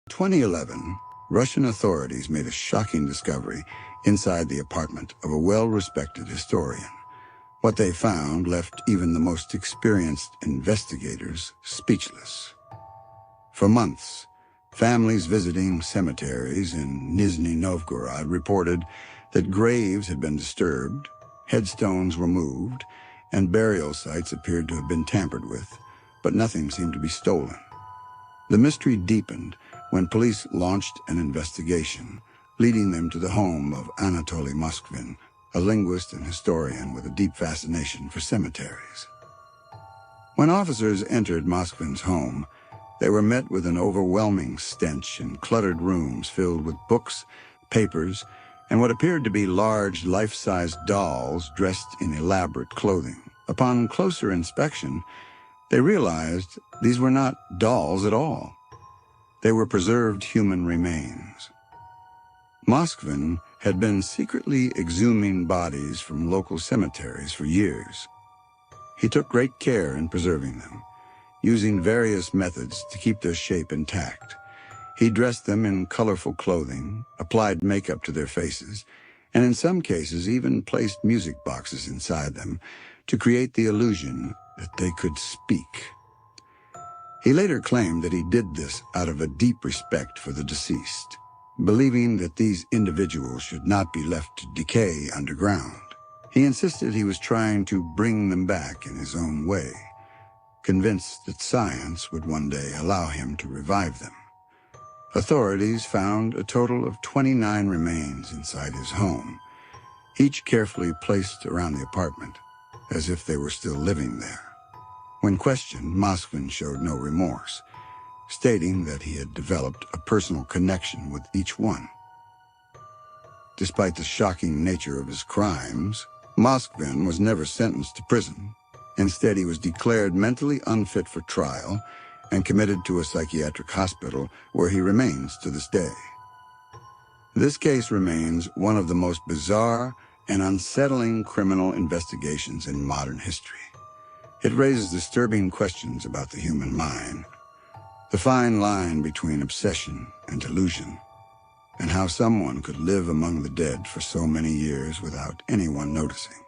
2011, Russian authorities made a shocking discovery inside the apartment of a well-respected historian. What they found left even the most experienced investigators speechless. For months, families visiting cemeteries in Nizhny Novgorod reported that graves had been disturbed, headstones were moved, and burial sites appeared to have been tampered with, but nothing seemed to be stolen. The mystery deepened when police launched an investigation, leading them to the home of Anatoly Moskvin, a linguist and historian with a deep fascination for cemeteries. When officers entered Moskvin's home, they were met with an overwhelming stench in cluttered rooms filled with books, papers, and what appeared to be large, life-size dolls dressed in elaborate clothing. Upon closer inspection, they realized these were not dolls at all. They were preserved human remains. Moskvin had been secretly exhuming bodies from local cemeteries for years. He took great care in preserving them, using various methods to keep their shape intact. He dressed them in colorful clothing, applied makeup to their faces, and in some cases even placed music boxes inside them to create the illusion that they could speak. He later claimed that he did this out of a deep respect for the deceased, believing that these individuals should not be left to decay underground. He insisted he was trying to bring them back in his own way, convinced that science would one day allow him to revive them. Authorities found a total of 29 remains inside his home, each carefully placed around the apartment, as if they were still living there. When questioned, Moskvin showed no remorse, stating that he had developed a personal connection with each one. Despite the shocking nature of his crimes, Moskvin was never sentenced to prison. Instead, he was declared mentally unfit for trial and committed to a psychiatric hospital where he remains to this day. This case remains one of the most bizarre and unsettling criminal investigations in modern history. It raises disturbing questions about the human mind, the fine line between obsession and delusion, and how someone could live among the dead for so many years without anyone noticing.